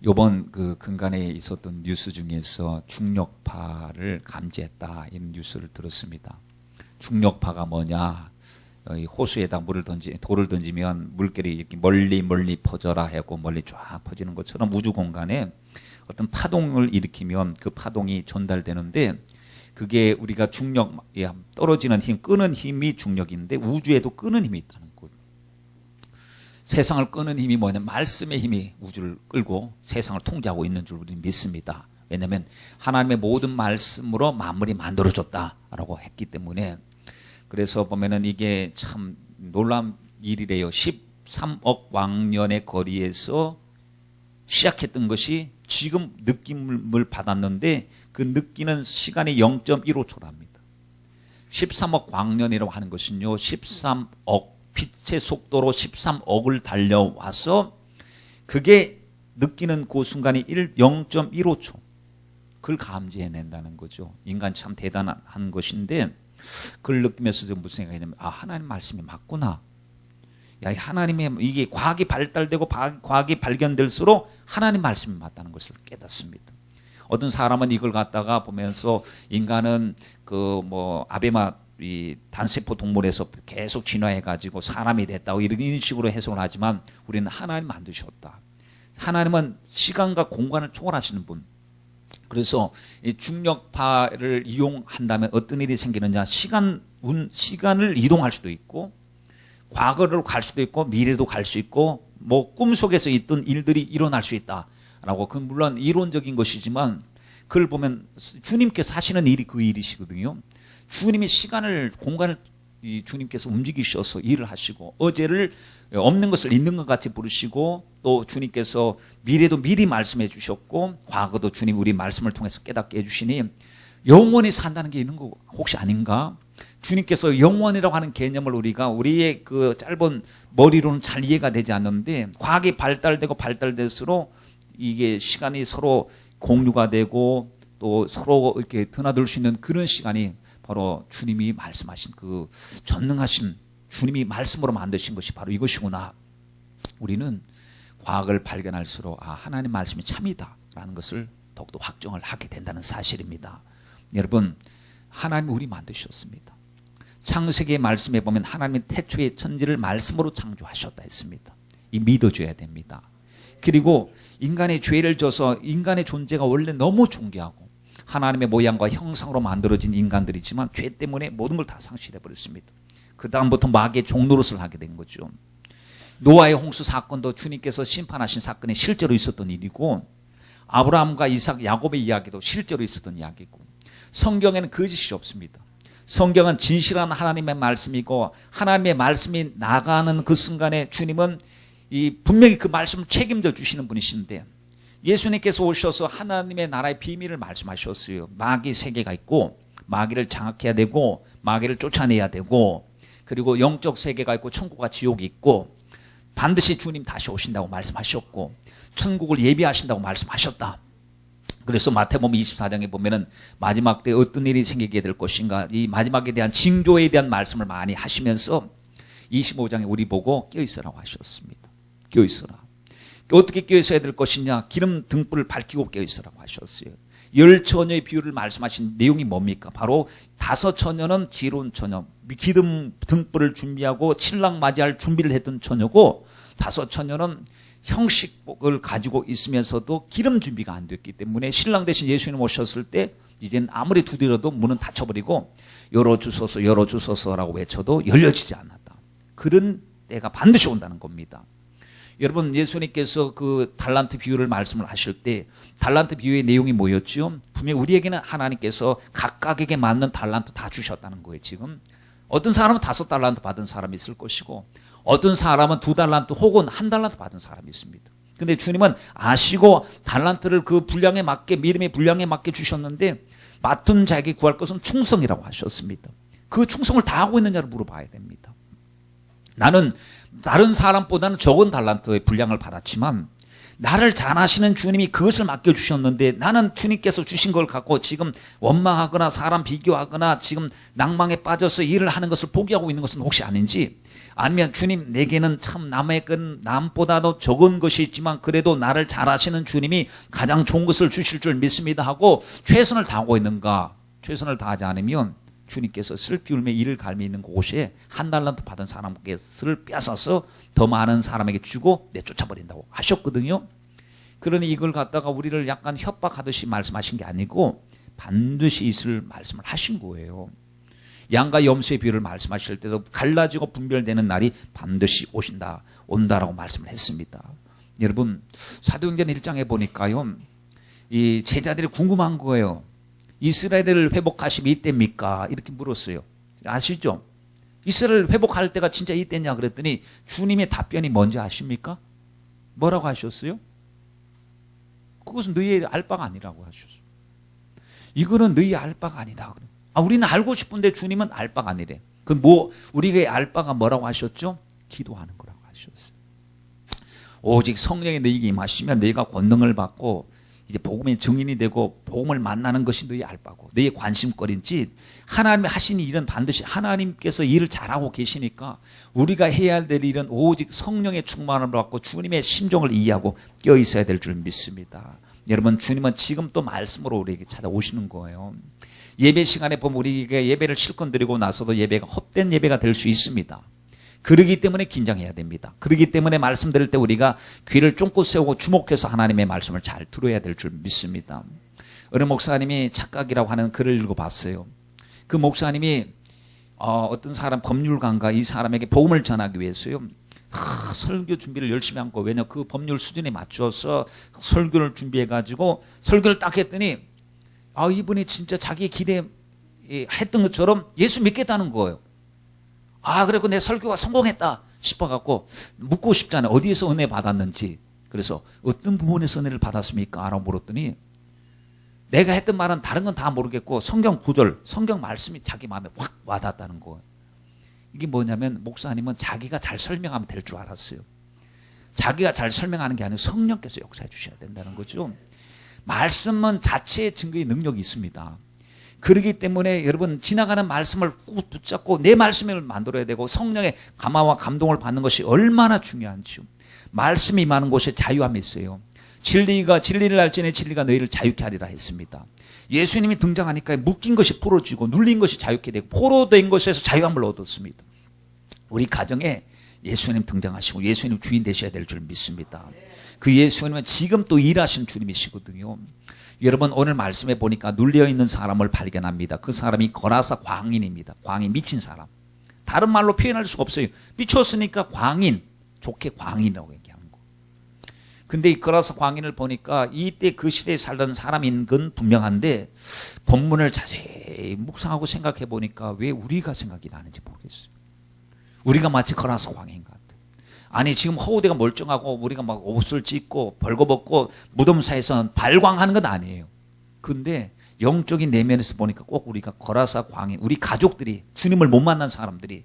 요번 그 근간에 있었던 뉴스 중에서 중력파를 감지했다 이런 뉴스를 들었습니다. 중력파가 뭐냐? 호수에다 돌을 던지면 물결이 이렇게 멀리 퍼져라 하고 멀리 쫙 퍼지는 것처럼 우주 공간에 어떤 파동을 일으키면 그 파동이 전달되는데 그게 우리가 중력, 떨어지는 힘, 끄는 힘이 중력인데 우주에도 끄는 힘이 있다는 것. 세상을 끄는 힘이 뭐냐? 말씀의 힘이 우주를 끌고 세상을 통제하고 있는 줄 우리는 믿습니다. 왜냐하면 하나님의 모든 말씀으로 만물이 만들어졌다라고 했기 때문에. 그래서 보면은 이게 참 놀라운 일이래요. 13억 왕년의 거리에서 시작했던 것이 지금 느낌을 받았는데 그 느끼는 시간이 0.15초랍니다. 13억 광년이라고 하는 것은요, 13억 빛의 속도로 13억을 달려와서 그게 느끼는 그 순간이 0.15초. 그걸 감지해낸다는 거죠. 인간 참 대단한 것인데 그걸 느끼면서 무슨 생각이냐면 하나님 말씀이 맞구나. 야, 하나님의 이게 과학이 발달되고 과학이 발견될수록 하나님 말씀이 맞다는 것을 깨닫습니다. 어떤 사람은 이걸 갖다가 보면서 인간은 아베마 이 단세포 동물에서 계속 진화해가지고 사람이 됐다고 이런 식으로 해석을 하지만 우리는 하나님 만드셨다. 하나님은 시간과 공간을 초월하시는 분. 그래서 이 중력파를 이용한다면 어떤 일이 생기느냐? 시간을 이동할 수도 있고, 과거로 갈 수도 있고, 미래도 갈 수 있고, 꿈속에서 있던 일들이 일어날 수 있다라고. 그 물론 이론적인 것이지만 그걸 보면 주님께서 하시는 일이 그 일이시거든요. 주님이 시간을, 공간을 주님께서 움직이셔서 일을 하시고, 어제를 없는 것을 있는 것 같이 부르시고, 또 주님께서 미래도 미리 말씀해 주셨고, 과거도 주님 우리 말씀을 통해서 깨닫게 해주시니 영원히 산다는 게 있는 거 혹시 아닌가? 주님께서 영원이라고 하는 개념을 우리의 그 짧은 머리로는 잘 이해가 되지 않는데, 과학이 발달될수록 이게 시간이 서로 공유가 되고 또 서로 이렇게 드나들 수 있는 그런 시간이 바로 주님이 말씀하신 그 전능하신 주님이 말씀으로 만드신 것이 바로 이것이구나. 우리는 과학을 발견할수록 하나님 말씀이 참이다라는 것을 더욱더 확정을 하게 된다는 사실입니다. 여러분, 하나님이 우리 만드셨습니다. 창세기의 말씀에 보면 하나님이 태초의 천지를 말씀으로 창조하셨다 했습니다. 이 믿어줘야 됩니다. 그리고 인간의 죄를 져서 인간의 존재가 원래 너무 존귀하고 하나님의 모양과 형상으로 만들어진 인간들이지만 죄 때문에 모든 걸 다 상실해버렸습니다. 그 다음부터 마귀의 종노릇을 하게 된 거죠. 노아의 홍수 사건도 주님께서 심판하신 사건이 실제로 있었던 일이고, 아브라함과 이삭, 야곱의 이야기도 실제로 있었던 이야기고, 성경에는 거짓이 없습니다. 성경은 진실한 하나님의 말씀이고, 하나님의 말씀이 나가는 그 순간에 주님은 분명히 그 말씀을 책임져 주시는 분이신데, 예수님께서 오셔서 하나님의 나라의 비밀을 말씀하셨어요. 마귀 세계가 있고, 마귀를 장악해야 되고, 마귀를 쫓아내야 되고, 그리고 영적 세계가 있고 천국과 지옥이 있고, 반드시 주님 다시 오신다고 말씀하셨고, 천국을 예비하신다고 말씀하셨다. 그래서 마태복음 24장에 보면은 마지막 때 어떤 일이 생기게 될 것인가, 이 마지막에 대한 징조에 대한 말씀을 많이 하시면서 25장에 우리 보고 껴있으라고 하셨습니다. 껴있으라. 어떻게 껴있어야 될 것이냐? 기름 등불을 밝히고 껴있으라고 하셨어요. 10처녀의 비유를 말씀하신 내용이 뭡니까? 바로 5처녀는 지혜로운 처녀, 기름 등불을 준비하고 신랑 맞이할 준비를 했던 처녀고, 5처녀는 형식을 가지고 있으면서도 기름 준비가 안 됐기 때문에 신랑 대신 예수님 오셨을 때 이제는 아무리 두드려도 문은 닫혀버리고 열어주소서 열어주소서라고 외쳐도 열려지지 않았다. 그런 때가 반드시 온다는 겁니다. 여러분, 예수님께서 그 달란트 비유를 말씀을 하실 때 달란트 비유의 내용이 뭐였죠? 분명히 우리에게는 하나님께서 각각에게 맞는 달란트 다 주셨다는 거예요. 지금 어떤 사람은 5달란트 받은 사람이 있을 것이고, 어떤 사람은 2달란트 혹은 1달란트 받은 사람이 있습니다. 근데 주님은 아시고 달란트를 그 분량에 맞게, 믿음의 분량에 맞게 주셨는데, 맡은 자에게 구할 것은 충성이라고 하셨습니다. 그 충성을 다하고 있느냐를 물어봐야 됩니다. 나는 다른 사람보다는 적은 달란트의 분량을 받았지만 나를 잘 아시는 주님이 그것을 맡겨주셨는데, 나는 주님께서 주신 걸 갖고 지금 원망하거나 사람 비교하거나 지금 낭망에 빠져서 일을 하는 것을 포기하고 있는 것은 혹시 아닌지, 아니면 주님 내게는 참 남보다도 적은 것이 있지만 그래도 나를 잘 아시는 주님이 가장 좋은 것을 주실 줄 믿습니다 하고 최선을 다하고 있는가? 최선을 다하지 않으면 주님께서 슬피 울며 이를 갈미 있는 곳에 한 달란트 받은 사람께서를 빼앗아서 더 많은 사람에게 주고 내쫓아버린다고 하셨거든요. 그러니 이걸 갖다가 우리를 약간 협박하듯이 말씀하신 게 아니고 반드시 있을 말씀을 하신 거예요. 양과 염소의 비유를 말씀하실 때도 갈라지고 분별되는 날이 반드시 온다라고 말씀을 했습니다. 여러분, 사도행전 1장에 보니까요, 이 제자들이 궁금한 거예요. 이스라엘을 회복하심이 이때입니까? 이렇게 물었어요. 아시죠? 이스라엘 회복할 때가 진짜 이때냐 그랬더니 주님의 답변이 뭔지 아십니까? 뭐라고 하셨어요? 그것은 너희의 알 바가 아니라고 하셨어요. 이거는 너희의 알 바가 아니다. 우리는 알고 싶은데 주님은 알 바가 아니래. 우리가 알 바가 뭐라고 하셨죠? 기도하는 거라고 하셨어요. 오직 성령이 너희에게 임하시면 너희가 권능을 받고 이제 복음의 증인이 되고 복음을 만나는 것이 너희 알 바고 너희의 관심거리인지, 하나님이 하신 일은 반드시 하나님께서 일을 잘하고 계시니까 우리가 해야 될 일은 오직 성령의 충만을 받고 주님의 심정을 이해하고 껴 있어야 될 줄 믿습니다. 여러분, 주님은 지금 또 말씀으로 우리에게 찾아오시는 거예요. 예배 시간에 보면 우리가 예배를 실컷 드리고 나서도 예배가 헛된 예배가 될 수 있습니다. 그러기 때문에 긴장해야 됩니다. 그러기 때문에 말씀 드릴 때 우리가 귀를 쫑긋 세우고 주목해서 하나님의 말씀을 잘 들어야 될 줄 믿습니다. 어느 목사님이 착각이라고 하는 글을 읽어봤어요. 그 목사님이 어떤 사람 법률가인가 이 사람에게 복음을 전하기 위해서요, 설교 준비를 열심히 한 거. 왜냐, 그 법률 수준에 맞춰서 설교를 준비해가지고 설교를 딱 했더니 이분이 진짜 자기 기대했던 것처럼 예수 믿겠다는 거예요. 그래고 내 설교가 성공했다 싶어갖고 묻고 싶잖아요. 어디에서 은혜 받았는지. 그래서 어떤 부분에서 은혜를 받았습니까? 라고 물었더니 내가 했던 말은 다른 건 다 모르겠고 성경 구절, 성경 말씀이 자기 마음에 확 와닿았다는 거예요. 이게 뭐냐면 목사님은 자기가 잘 설명하면 될 줄 알았어요. 자기가 잘 설명하는 게 아니고 성령께서 역사해 주셔야 된다는 거죠. 말씀은 자체의 증거의 능력이 있습니다. 그렇기 때문에 여러분, 지나가는 말씀을 꾹 붙잡고 내 말씀을 만들어야 되고 성령의 감화와 감동을 받는 것이 얼마나 중요한지요. 말씀이 임하는 곳에 자유함이 있어요. 진리를 알지니 진리가 너희를 자유케 하리라 했습니다. 예수님이 등장하니까 묶인 것이 풀어지고 눌린 것이 자유케 되고 포로된 것에서 자유함을 얻었습니다. 우리 가정에 예수님 등장하시고 예수님 주인 되셔야 될 줄 믿습니다. 그 예수님은 지금 또 일하시는 주님이시거든요. 여러분, 오늘 말씀해 보니까 눌려있는 사람을 발견합니다. 그 사람이 거라사 광인입니다. 광인, 미친 사람. 다른 말로 표현할 수가 없어요. 미쳤으니까 광인, 좋게 광인이라고 얘기하는 거. 근데 이 거라사 광인을 보니까 이때 그 시대에 살던 사람인 건 분명한데 본문을 자세히 묵상하고 생각해 보니까 왜 우리가 생각이 나는지 모르겠어요. 우리가 마치 거라사 광인 같아. 아니, 지금 허우대가 멀쩡하고 우리가 막 옷을 찢고 벌거벗고 무덤 사이에서 발광하는 건 아니에요. 근데 영적인 내면에서 보니까 꼭 우리가 거라사 광인, 우리 가족들이, 주님을 못 만난 사람들이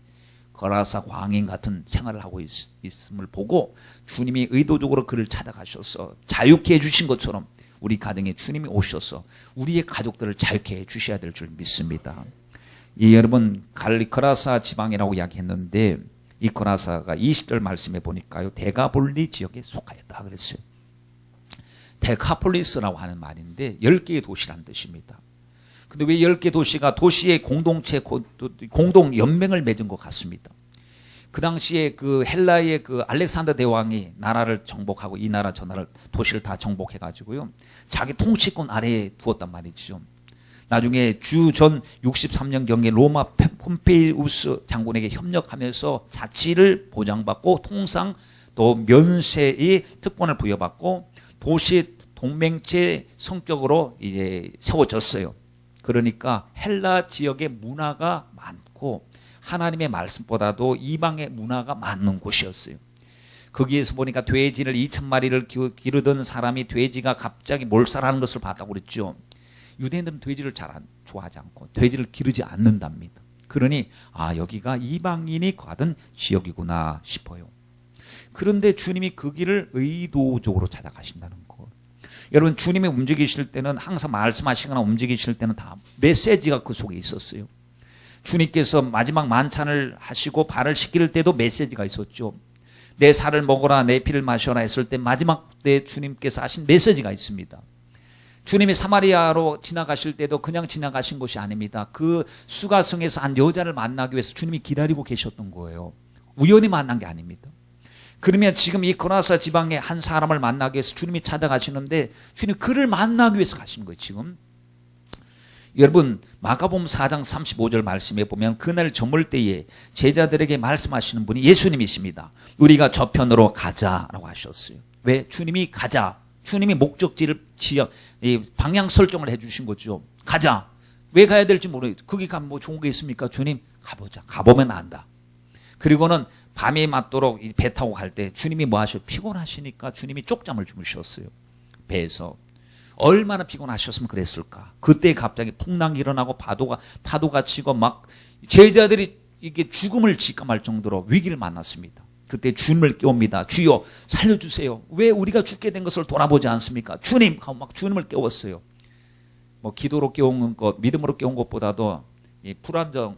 거라사 광인 같은 생활을 하고 있음을 보고 주님이 의도적으로 그를 찾아가셔서 자유케 해주신 것처럼 우리 가정에 주님이 오셔서 우리의 가족들을 자유케 해주셔야 될 줄 믿습니다. 여러분, 거라사 지방이라고 이야기했는데 이 거라사가 20절 말씀에 보니까요, 데가볼리 지역에 속하였다 그랬어요. 데카폴리스라고 하는 말인데 10개의 도시라는 뜻입니다. 근데 왜 10개 도시가 도시의 공동체, 공동 연맹을 맺은 것 같습니다. 그 당시에 그 헬라의 그 알렉산더 대왕이 나라를 정복하고 이 나라 저 나라 도시를 다 정복해가지고요, 자기 통치권 아래에 두었단 말이죠. 나중에 주전 63년경에 로마 폼페이우스 장군에게 협력하면서 자치를 보장받고 통상 또 면세의 특권을 부여받고 도시 동맹체 성격으로 이제 세워졌어요. 그러니까 헬라 지역의 문화가 많고 하나님의 말씀보다도 이방의 문화가 많은 곳이었어요. 거기에서 보니까 돼지를 2,000마리를 기르던 사람이 돼지가 갑자기 몰살하는 것을 봤다고 그랬죠. 유대인들은 돼지를 잘 좋아하지 않고 돼지를 기르지 않는답니다. 그러니 여기가 이방인이 가던 지역이구나 싶어요. 그런데 주님이 그 길을 의도적으로 찾아가신다는 거. 여러분, 주님이 움직이실 때는 항상 말씀하시거나 움직이실 때는 다 메시지가 그 속에 있었어요. 주님께서 마지막 만찬을 하시고 발을 씻길 때도 메시지가 있었죠. 내 살을 먹어라, 내 피를 마셔라 했을 때 마지막 때 주님께서 하신 메시지가 있습니다. 주님이 사마리아로 지나가실 때도 그냥 지나가신 것이 아닙니다. 그 수가성에서 한 여자를 만나기 위해서 주님이 기다리고 계셨던 거예요. 우연히 만난 게 아닙니다. 그러면 지금 이 고라사 지방에 한 사람을 만나기 위해서 주님이 찾아가시는데 주님 그를 만나기 위해서 가시는 거예요. 지금 여러분 마가복음 4장 35절 말씀에 보면 그날 저물 때에 제자들에게 말씀하시는 분이 예수님이십니다. 우리가 저편으로 가자라고 하셨어요. 왜? 주님이 가자. 주님이 목적지를 방향 설정을 해주신 거죠. 가자. 왜 가야 될지 모르겠어요. 거기 가면 뭐 좋은 게 있습니까? 주님 가보자. 가보면 안다. 그리고는 밤이 맞도록 배 타고 갈 때 주님이 뭐 하셔? 피곤하시니까 주님이 쪽잠을 주무셨어요. 배에서. 얼마나 피곤하셨으면 그랬을까. 그때 갑자기 풍랑이 일어나고 파도가 치고 막 제자들이 이게 죽음을 직감할 정도로 위기를 만났습니다. 그때 주님을 깨웁니다. 주여 살려주세요. 왜 우리가 죽게 된 것을 돌아보지 않습니까? 주님 하고 막 주님을 깨웠어요. 뭐 기도로 깨운 것, 믿음으로 깨운 것보다도 이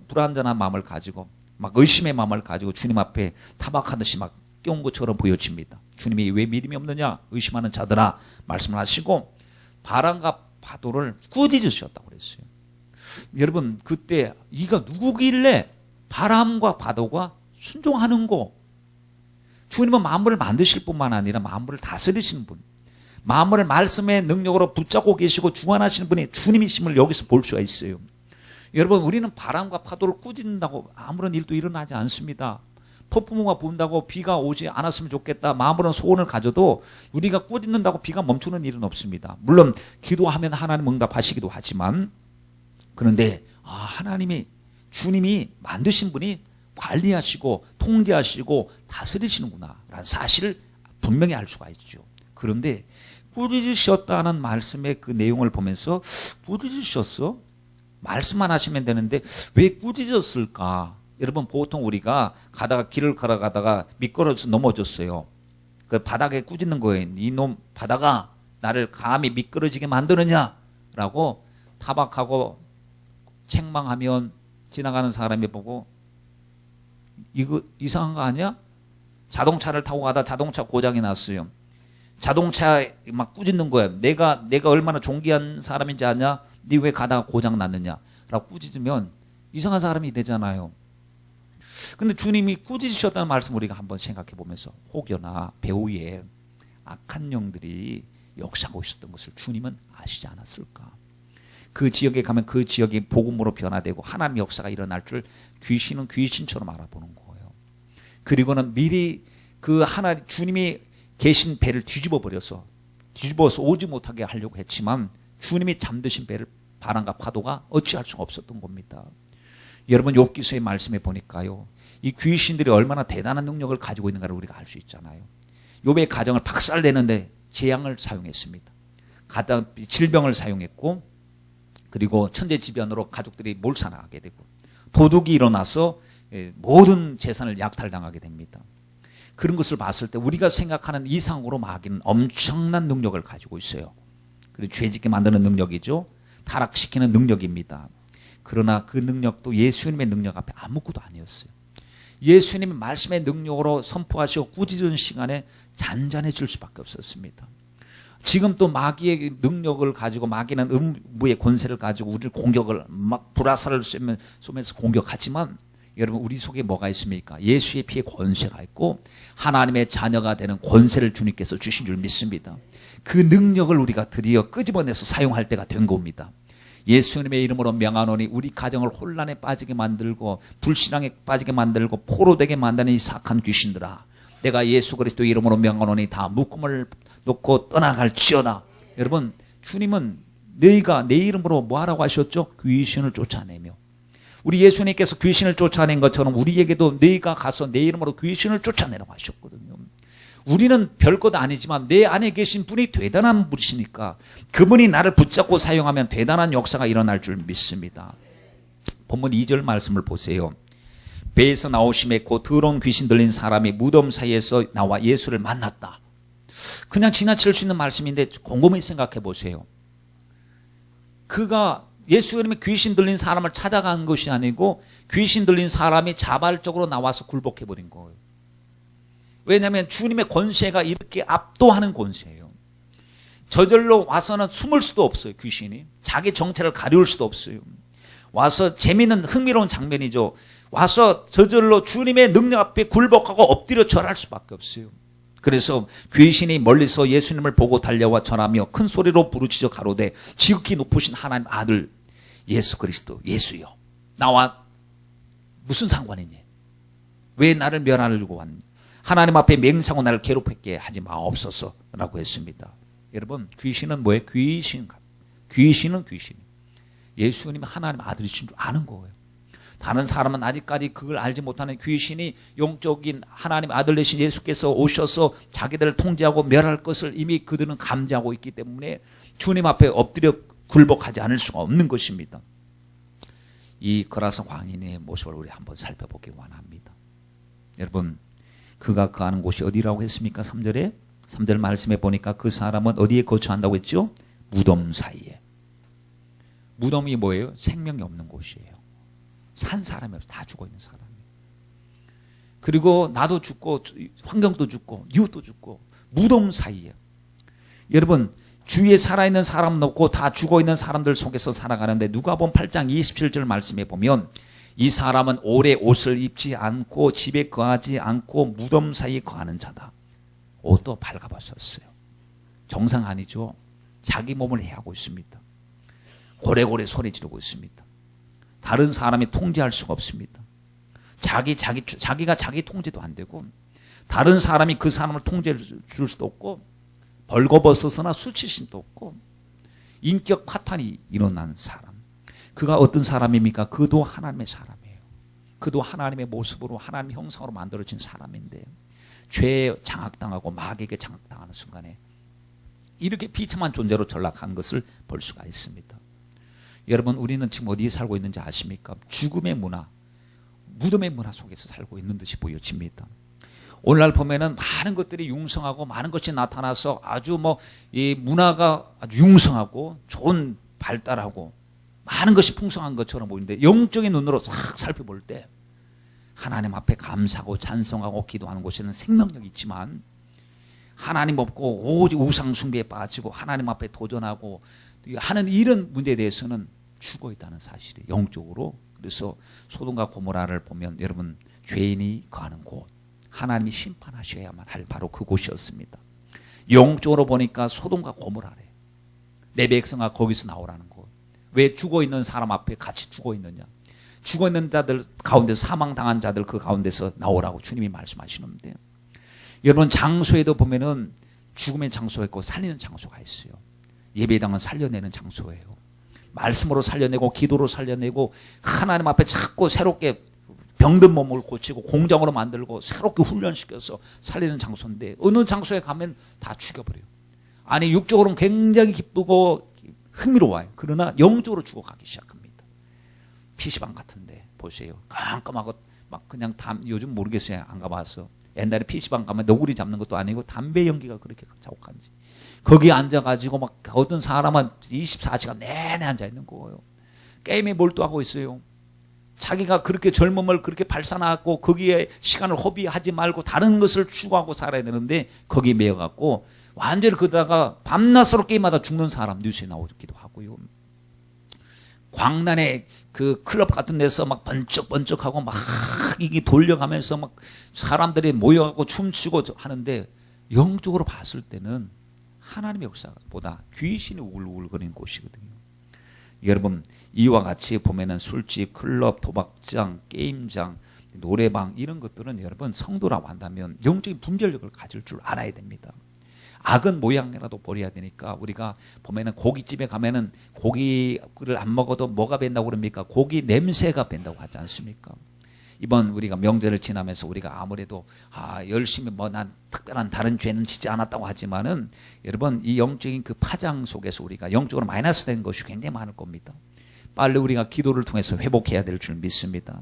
불안전한 마음을 가지고 막 의심의 마음을 가지고 주님 앞에 타박하듯이 막 깨운 것처럼 보여집니다. 주님이 왜 믿음이 없느냐 의심하는 자들아 말씀을 하시고 바람과 파도를 꾸짖으셨다고 그랬어요. 여러분 그때 이가 누구길래 바람과 파도가 순종하는 거. 주님은 만물을 만드실 뿐만 아니라 만물을 다스리시는 분, 만물을 말씀의 능력으로 붙잡고 계시고 주관하시는 분이 주님이심을 여기서 볼 수가 있어요. 여러분 우리는 바람과 파도를 꾸짖는다고 아무런 일도 일어나지 않습니다. 폭풍우가 분다고 비가 오지 않았으면 좋겠다 아무런 소원을 가져도 우리가 꾸짖는다고 비가 멈추는 일은 없습니다. 물론 기도하면 하나님 응답하시기도 하지만 그런데 하나님이 주님이 만드신 분이 관리하시고 통제하시고 다스리시는구나 라는 사실을 분명히 알 수가 있죠. 그런데 꾸짖으셨다는 말씀의 그 내용을 보면서 꾸짖으셨어? 말씀만 하시면 되는데 왜 꾸짖었을까? 여러분 보통 우리가 길을 걸어가다가 미끄러져서 넘어졌어요. 그 바닥에 꾸짖는 거예요. 이놈 바다가 나를 감히 미끄러지게 만드느냐라고 타박하고 책망하면 지나가는 사람이 보고 이거 이상한 거 아니야? 자동차를 타고 가다 자동차 고장이 났어요. 자동차 막 꾸짖는 거야. 내가 얼마나 존귀한 사람인지 아냐? 네 왜 가다가 고장 났느냐? 라고 꾸짖으면 이상한 사람이 되잖아요. 근데 주님이 꾸짖으셨다는 말씀 우리가 한번 생각해 보면서 혹여나 배후에 악한 영들이 역사하고 있었던 것을 주님은 아시지 않았을까? 그 지역에 가면 그 지역이 복음으로 변화되고 하나님의 역사가 일어날 줄 귀신은 귀신처럼 알아보는 거예요. 그리고는 미리 주님이 계신 배를 뒤집어서 오지 못하게 하려고 했지만 주님이 잠드신 배를 바람과 파도가 어찌할 수가 없었던 겁니다. 여러분 욥기서의 말씀에 보니까요. 이 귀신들이 얼마나 대단한 능력을 가지고 있는가를 우리가 알 수 있잖아요. 욥의 가정을 박살내는데 재앙을 사용했습니다. 질병을 사용했고 그리고 천재지변으로 가족들이 몰살하게 되고 도둑이 일어나서 모든 재산을 약탈당하게 됩니다. 그런 것을 봤을 때 우리가 생각하는 이상으로 마귀는 엄청난 능력을 가지고 있어요. 그리고 죄짓게 만드는 능력이죠. 타락시키는 능력입니다. 그러나 그 능력도 예수님의 능력 앞에 아무것도 아니었어요. 예수님의 말씀의 능력으로 선포하시고 꾸짖은 시간에 잔잔해질 수밖에 없었습니다. 지금 또 마귀의 능력을 가지고 마귀는 음부의 권세를 가지고 우리를 공격을 막 불화살을 쏘면서 공격하지만 여러분 우리 속에 뭐가 있습니까? 예수의 피에 권세가 있고 하나님의 자녀가 되는 권세를 주님께서 주신 줄 믿습니다. 그 능력을 우리가 드디어 끄집어내서 사용할 때가 된 겁니다. 예수님의 이름으로 명하노니 우리 가정을 혼란에 빠지게 만들고 불신앙에 빠지게 만들고 포로되게 만드는 이 사악한 귀신들아, 내가 예수 그리스도 이름으로 명하노니 다 묶음을 놓고 떠나갈지어다. 여러분 주님은 너희가 내 이름으로 뭐하라고 하셨죠? 귀신을 쫓아내며. 우리 예수님께서 귀신을 쫓아낸 것처럼 우리에게도 너희가 가서 내 이름으로 귀신을 쫓아내라고 하셨거든요. 우리는 별것 아니지만 내 안에 계신 분이 대단한 분이시니까 그분이 나를 붙잡고 사용하면 대단한 역사가 일어날 줄 믿습니다. 본문 2절 말씀을 보세요. 배에서 나오심에 곧 더러운 귀신 들린 사람이 무덤 사이에서 나와 예수를 만났다. 그냥 지나칠 수 있는 말씀인데 곰곰이 생각해 보세요. 그가 예수님이 귀신 들린 사람을 찾아간 것이 아니고 귀신 들린 사람이 자발적으로 나와서 굴복해버린 거예요. 왜냐하면 주님의 권세가 이렇게 압도하는 권세예요. 저절로 와서는 숨을 수도 없어요. 귀신이 자기 정체를 가리울 수도 없어요. 와서 재미있는 흥미로운 장면이죠. 와서 저절로 주님의 능력 앞에 굴복하고 엎드려 절할 수밖에 없어요. 그래서 귀신이 멀리서 예수님을 보고 달려와 절하며 큰 소리로 부르짖어 가로되 지극히 높으신 하나님 아들 예수 그리스도 예수여 나와 무슨 상관이니? 왜 나를 멸하려고 왔니? 하나님 앞에 맹세하고 나를 괴롭게 하지 마옵소서라고 했습니다. 여러분 귀신은 뭐예요? 귀신은 귀신. 예수님이 하나님 아들이신 줄 아는 거예요. 다른 사람은 아직까지 그걸 알지 못하는 귀신이 영적인 하나님 아들 되신 예수께서 오셔서 자기들을 통제하고 멸할 것을 이미 그들은 감지하고 있기 때문에 주님 앞에 엎드려 굴복하지 않을 수가 없는 것입니다. 이 거라사 광인의 모습을 우리 한번 살펴보길 원합니다. 여러분 그가 거하는 곳이 어디라고 했습니까? 3절 말씀에 보니까 그 사람은 어디에 거처한다고 했죠? 무덤 사이에. 무덤이 뭐예요? 생명이 없는 곳이에요. 산 사람이 없어. 다 죽어 있는 사람이에요. 그리고 나도 죽고 환경도 죽고 이웃도 죽고 무덤 사이에. 여러분 주위에 살아있는 사람은 없고 다 죽어있는 사람들 속에서 살아가는데 누가복음 8장 27절 말씀에 보면 이 사람은 오래 옷을 입지 않고 집에 거하지 않고 무덤 사이에 거하는 자다. 옷도 발가벗었어요. 정상 아니죠. 자기 몸을 해하고 있습니다. 고래고래 소리 지르고 있습니다. 다른 사람이 통제할 수가 없습니다. 자기가 자기 통제도 안 되고 다른 사람이 그 사람을 통제해 줄 수도 없고 벌거벗어서나 수치심도 없고 인격 파탄이 일어난 사람. 그가 어떤 사람입니까? 그도 하나님의 사람이에요. 그도 하나님의 모습으로 하나님의 형상으로 만들어진 사람인데 죄에 장악당하고 마귀에게 장악당하는 순간에 이렇게 비참한 존재로 전락한 것을 볼 수가 있습니다. 여러분 우리는 지금 어디에 살고 있는지 아십니까? 죽음의 문화, 무덤의 문화 속에서 살고 있는 듯이 보여집니다. 오늘날 보면은 많은 것들이 융성하고 많은 것이 나타나서 아주 이 문화가 아주 융성하고 좋은 발달하고 많은 것이 풍성한 것처럼 보이는데 영적인 눈으로 싹 살펴볼 때 하나님 앞에 감사하고 찬송하고 기도하는 곳에는 생명력이 있지만 하나님 없고 오직 우상 숭배에 빠지고 하나님 앞에 도전하고 하는 이런 문제에 대해서는 죽어 있다는 사실이 영적으로. 그래서 소돔과 고모라를 보면 여러분 죄인이 거하는 곳, 하나님이 심판하셔야만 할 바로 그곳이었습니다. 영적으로 보니까 소돔과 고모라래. 내 백성아 거기서 나오라는 곳. 왜 죽어 있는 사람 앞에 같이 죽어 있느냐? 죽어 있는 자들 가운데서 사망당한 자들 그 가운데서 나오라고 주님이 말씀하시는데 여러분 장소에도 보면은 죽음의 장소가 있고 살리는 장소가 있어요. 예배당은 살려내는 장소예요. 말씀으로 살려내고 기도로 살려내고 하나님 앞에 자꾸 새롭게 병든 몸을 고치고 공장으로 만들고 새롭게 훈련시켜서 살리는 장소인데 어느 장소에 가면 다 죽여버려요. 아니 육적으로는 굉장히 기쁘고 흥미로워요. 그러나 영적으로 죽어가기 시작합니다. PC방 같은데 보세요. 깜깜하고 막 그냥 요즘 모르겠어요. 안 가봐서. 옛날에 PC방 가면 너구리 잡는 것도 아니고 담배 연기가 그렇게 자욱한지. 거기 앉아가지고 막 어떤 사람은 24시간 내내 앉아있는 거예요. 게임에 몰두하고 있어요. 자기가 그렇게 젊음을 그렇게 발산하고 거기에 시간을 허비하지 말고 다른 것을 추구하고 살아야 되는데 거기에 매여갖고 완전히 그러다가 밤낮으로 게임하다 죽는 사람 뉴스에 나오기도 하고요. 광란에 그 클럽 같은 데서 막 번쩍번쩍하고 막 이게 돌려가면서 막 사람들이 모여갖고 춤추고 하는데 영적으로 봤을 때는 하나님의 역사보다 귀신이 우글우글거리는 곳이거든요. 여러분 이와 같이 보면은 술집, 클럽, 도박장, 게임장, 노래방 이런 것들은 여러분 성도라고 한다면 영적인 분별력을 가질 줄 알아야 됩니다. 악은 모양이라도 버려야 되니까 우리가 보면은 고깃집에 가면은 고기를 안 먹어도 뭐가 밴다고 그럽니까? 고기 냄새가 밴다고 하지 않습니까? 이번 우리가 명절을 지나면서 우리가 아무래도 열심히 난 특별한 다른 죄는 짓지 않았다고 하지만은 여러분 이 영적인 그 파장 속에서 우리가 영적으로 마이너스 된 것이 굉장히 많을 겁니다. 빨리 우리가 기도를 통해서 회복해야 될 줄 믿습니다.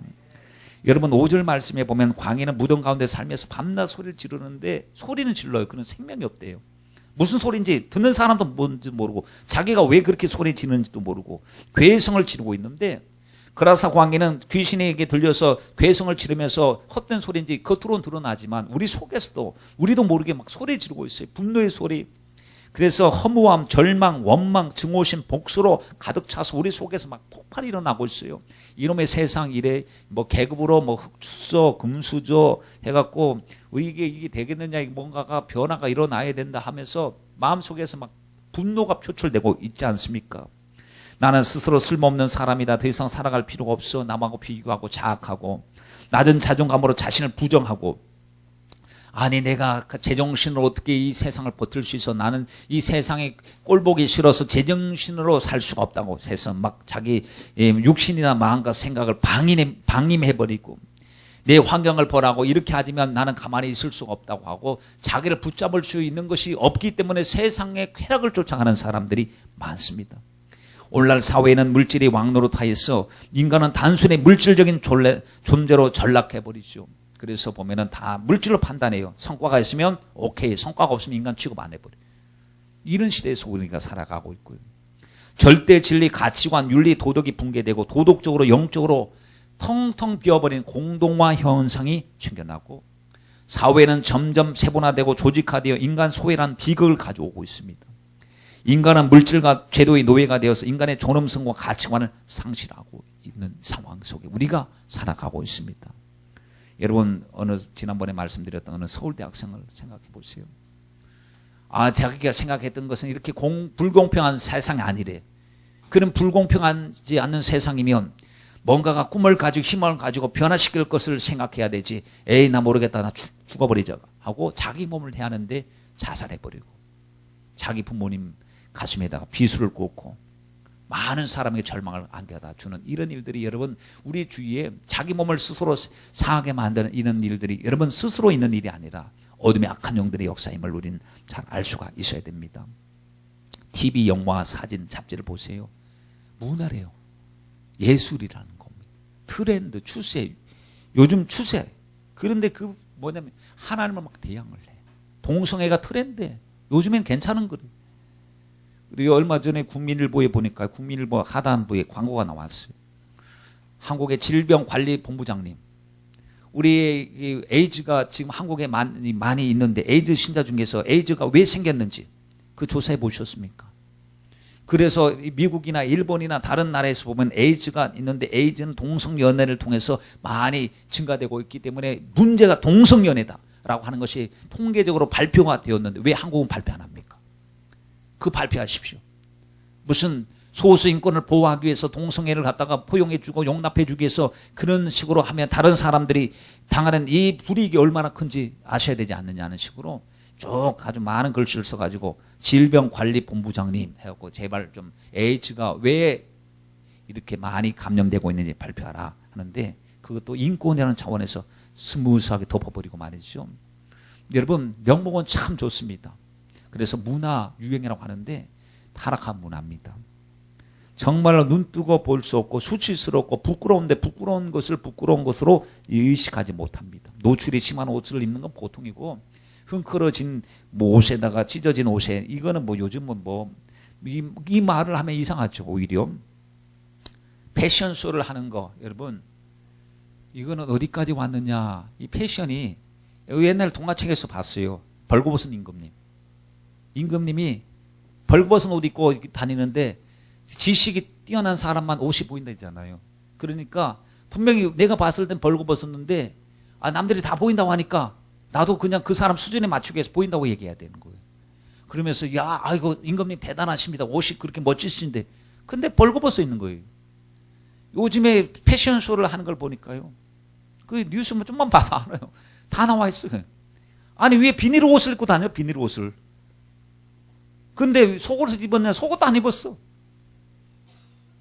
여러분 5절 말씀에 보면 광인은 무덤 가운데 살면서 밤낮 소리를 지르는데 소리는 질러요. 그런 생명이 없대요. 무슨 소리인지 듣는 사람도 뭔지 모르고 자기가 왜 그렇게 소리 지르는지도 모르고 괴성을 지르고 있는데 그라사 광기는 귀신에게 들려서 괴성을 지르면서 헛된 소리인지 겉으로는 드러나지만 우리 속에서도 우리도 모르게 막 소리 지르고 있어요. 분노의 소리. 그래서 허무함, 절망, 원망, 증오심, 복수로 가득 차서 우리 속에서 막 폭발이 일어나고 있어요. 이놈의 세상 이래 뭐 계급으로 뭐 흑수저, 금수저 해갖고 이게 되겠느냐, 뭔가가 변화가 일어나야 된다 하면서 마음속에서 막 분노가 표출되고 있지 않습니까? 나는 스스로 쓸모없는 사람이다. 더 이상 살아갈 필요가 없어. 남하고 비교하고 자학하고 낮은 자존감으로 자신을 부정하고 아니 내가 제정신으로 어떻게 이 세상을 버틸 수 있어. 나는 이 세상에 꼴보기 싫어서 제정신으로 살 수가 없다고 해서 막 자기 육신이나 마음과 생각을 방임해버리고 내 환경을 보라고 이렇게 하지만 나는 가만히 있을 수가 없다고 하고 자기를 붙잡을 수 있는 것이 없기 때문에 세상의 쾌락을 쫓아가는 사람들이 많습니다. 오늘날 사회에는 물질이 왕노릇하여서 인간은 단순히 물질적인 존재로 전락해버리죠. 그래서 보면은 다 물질로 판단해요. 성과가 있으면 오케이, 성과가 없으면 인간 취급 안 해버려요. 이런 시대에서 우리가 살아가고 있고요. 절대 진리, 가치관, 윤리, 도덕이 붕괴되고 도덕적으로 영적으로 텅텅 비어버린 공동화 현상이 생겨나고 사회는 점점 세분화되고 조직화되어 인간 소외라는 비극을 가져오고 있습니다. 인간은 물질과 제도의 노예가 되어서 인간의 존엄성과 가치관을 상실하고 있는 상황 속에 우리가 살아가고 있습니다. 여러분 지난번에 말씀드렸던 어느 서울대 학생을 생각해 보세요. 자기가 생각했던 것은 이렇게 불공평한 세상이 아니래. 그런 불공평하지 않는 세상이면 뭔가가 꿈을 가지고 희망을 가지고 변화시킬 것을 생각해야 되지. 에이 나 모르겠다, 나 죽어버리자 하고 자기 몸을 해하는데 자살해버리고 자기 부모님 가슴에다가 비수를 꽂고 많은 사람에게 절망을 안겨다 주는 이런 일들이 여러분 우리 주위에 자기 몸을 스스로 상하게 만드는 이런 일들이 여러분 스스로 있는 일이 아니라 어둠의 악한 영들의 역사임을 우리는 잘 알 수가 있어야 됩니다. TV, 영화, 사진, 잡지를 보세요. 문화래요. 예술이라는 겁니다. 트렌드, 추세, 요즘 추세. 그런데 그 뭐냐면 하나님을 막 대항을 해. 동성애가 트렌드에 요즘엔 괜찮은 거래요. 그리고 얼마 전에 국민일보에 보니까 국민일보 하단부에 광고가 나왔어요. 한국의 질병관리본부장님. 우리 에이즈가 지금 한국에 많이 있는데 에이즈 신자 중에서 에이즈가 왜 생겼는지 그 조사해 보셨습니까? 그래서 미국이나 일본이나 다른 나라에서 보면 에이즈가 있는데 에이즈는 동성연애를 통해서 많이 증가되고 있기 때문에 문제가 동성연애다라고 하는 것이 통계적으로 발표가 되었는데 왜 한국은 발표 안 합니까? 그 발표하십시오. 무슨 소수 인권을 보호하기 위해서 동성애를 갖다가 포용해주고 용납해주기 위해서 그런 식으로 하면 다른 사람들이 당하는 이 불이익이 얼마나 큰지 아셔야 되지 않느냐는 식으로 쭉 아주 많은 글씨를 써가지고 질병관리본부장님 해갖고 제발 좀 에이즈가 왜 이렇게 많이 감염되고 있는지 발표하라 하는데 그것도 인권이라는 차원에서 스무스하게 덮어버리고 말이죠. 여러분 명목은 참 좋습니다. 그래서 문화 유행이라고 하는데 타락한 문화입니다. 정말로 눈뜨고 볼 수 없고 수치스럽고 부끄러운데 부끄러운 것을 부끄러운 것으로 의식하지 못합니다. 노출이 심한 옷을 입는 건 보통이고 흥크러진 옷에다가 찢어진 옷에 이거는 뭐 요즘은 뭐 이 말을 하면 이상하죠. 오히려 패션쇼를 하는 거 여러분 이거는 어디까지 왔느냐. 이 패션이 옛날 동화책에서 봤어요. 벌거벗은 임금님. 임금님이 벌거벗은 옷 입고 다니는데 지식이 뛰어난 사람만 옷이 보인다 했잖아요. 그러니까 분명히 내가 봤을 땐 벌거벗었는데 남들이 다 보인다고 하니까 나도 그냥 그 사람 수준에 맞추기 위해서 보인다고 얘기해야 되는 거예요. 그러면서 아이고 임금님 대단하십니다. 옷이 그렇게 멋지신데 근데 벌거벗어 있는 거예요. 요즘에 패션쇼를 하는 걸 보니까요. 그 뉴스 좀만 봐도 알아요. 다 나와 있어요. 아니 왜 비닐 옷을 입고 다녀? 비닐 옷을. 근데 속옷을 입었냐? 속옷도 안 입었어.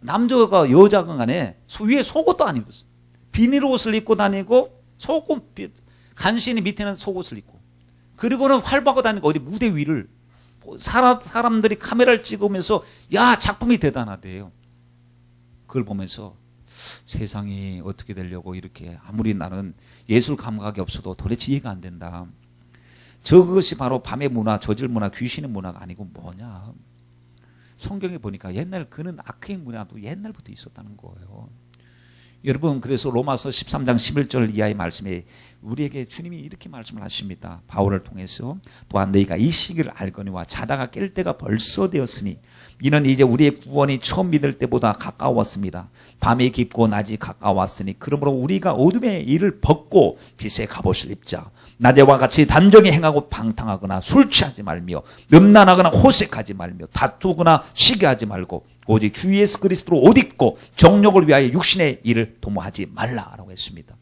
남자가 여자가 간에 위에 속옷도 안 입었어. 비닐 옷을 입고 다니고 속옷 간신히 밑에는 속옷을 입고 그리고는 활보하고 다니고 어디 무대 위를 사람들이 카메라를 찍으면서 야 작품이 대단하대요. 그걸 보면서 세상이 어떻게 되려고 이렇게 아무리 나는 예술 감각이 없어도 도대체 이해가 안 된다. 저것이 바로 밤의 문화, 저질 문화, 귀신의 문화가 아니고 뭐냐. 성경에 보니까 옛날 그는 악의 문화도 옛날부터 있었다는 거예요. 여러분, 그래서 로마서 13장 11절 이하의 말씀에 우리에게 주님이 이렇게 말씀을 하십니다. 바울을 통해서 또한 너희가 이 시기를 알거니와 자다가 깰 때가 벌써 되었으니 이는 이제 우리의 구원이 처음 믿을 때보다 가까웠습니다. 밤이 깊고 낮이 가까웠으니 그러므로 우리가 어둠의 일을 벗고 빛의 갑옷을 입자. 낮에와 같이 단정히 행하고 방탕하거나 술 취하지 말며 음란하거나 호색하지 말며 다투거나 시기하지 말고 오직 주 예수 그리스도로 옷 입고 정욕을 위하여 육신의 일을 도모하지 말라라고 했습니다.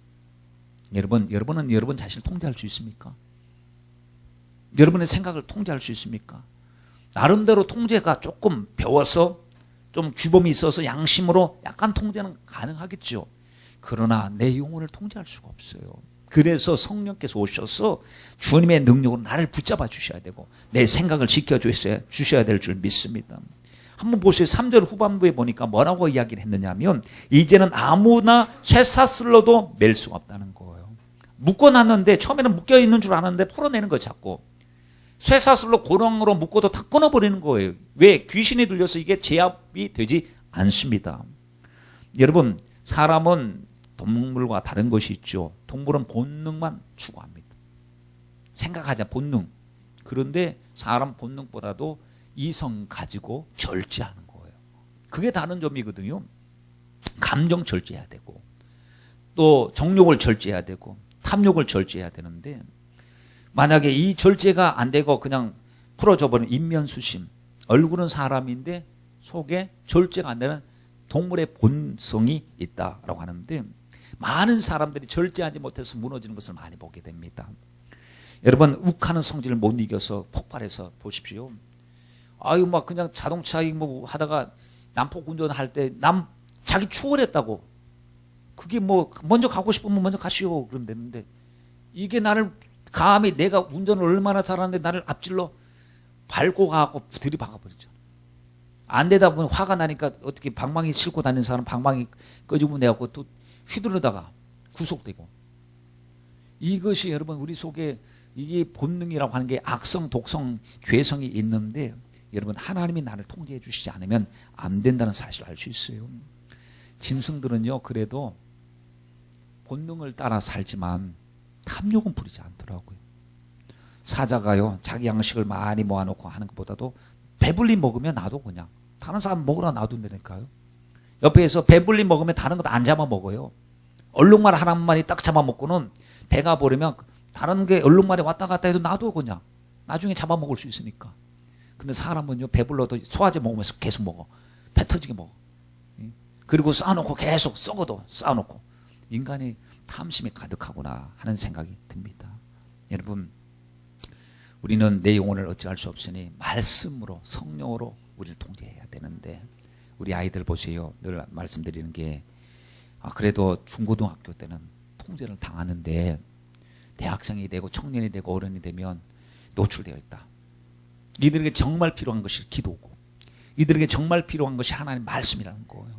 여러분은 여러분 자신을 통제할 수 있습니까? 여러분의 생각을 통제할 수 있습니까? 나름대로 통제가 조금 배워서 좀 규범이 있어서 양심으로 약간 통제는 가능하겠죠. 그러나 내 영혼을 통제할 수가 없어요. 그래서 성령께서 오셔서 주님의 능력으로 나를 붙잡아 주셔야 되고 내 생각을 지켜주셔야 될 줄 믿습니다. 한번 보세요. 3절 후반부에 보니까 뭐라고 이야기를 했느냐 하면 이제는 아무나 쇠사슬로도 맬 수가 없다는 거예요. 묶어놨는데 처음에는 묶여있는 줄 알았는데 풀어내는 거 자꾸. 쇠사슬로 고랑으로 묶어도 다 끊어버리는 거예요. 왜? 귀신이 들려서 이게 제압이 되지 않습니다. 여러분, 사람은 동물과 다른 것이 있죠. 동물은 본능만 추구합니다. 생각하자 본능. 그런데 사람 본능보다도 이성 가지고 절제하는 거예요. 그게 다른 점이거든요. 감정 절제해야 되고 또 정욕을 절제해야 되고 탐욕을 절제해야 되는데 만약에 이 절제가 안 되고 그냥 풀어져 버리는 인면수심, 얼굴은 사람인데 속에 절제가 안 되는 동물의 본성이 있다라고 하는데 많은 사람들이 절제하지 못해서 무너지는 것을 많이 보게 됩니다. 여러분, 욱하는 성질을 못 이겨서 폭발해서 보십시오. 아유, 막 그냥 자동차 뭐 하다가 난폭 운전할 때 자기 추월했다고. 그게 뭐 먼저 가고 싶으면 먼저 가시오 그러면 되는데 이게 나를 감히 내가 운전을 얼마나 잘하는데 나를 앞질러 밟고 가고 들이박아버리죠. 안 되다 보면 화가 나니까 어떻게 방망이 싣고 다니는 사람 방망이 끄집어 내갖고 또 휘두르다가 구속되고. 이것이 여러분 우리 속에 이게 본능이라고 하는 게 악성, 독성, 죄성이 있는데 여러분 하나님이 나를 통제해 주시지 않으면 안 된다는 사실을 알 수 있어요. 짐승들은요 그래도 본능을 따라 살지만 탐욕은 부리지 않더라고요. 사자가요 자기 양식을 많이 모아놓고 하는 것보다도 배불리 먹으면 놔도 그냥 다른 사람 먹으라 놔둔다니까요. 옆에서 배불리 먹으면 다른 것 안 잡아 먹어요. 얼룩말 하나만이 딱 잡아먹고는 배가 부르면 다른 게 얼룩말이 왔다 갔다 해도 놔둬 그냥 나중에 잡아먹을 수 있으니까. 근데 사람은요 배불러도 소화제 먹으면서 계속 먹어. 배 터지게 먹어. 그리고 쌓아놓고 계속 썩어도 쌓아놓고. 인간이 탐심이 가득하구나 하는 생각이 듭니다. 여러분, 우리는 내 영혼을 어찌할 수 없으니 말씀으로 성령으로 우리를 통제해야 되는데 우리 아이들 보세요. 늘 말씀드리는 게 그래도 중고등학교 때는 통제를 당하는데 대학생이 되고 청년이 되고 어른이 되면 노출되어 있다. 이들에게 정말 필요한 것이 기도고 이들에게 정말 필요한 것이 하나님의 말씀이라는 거예요.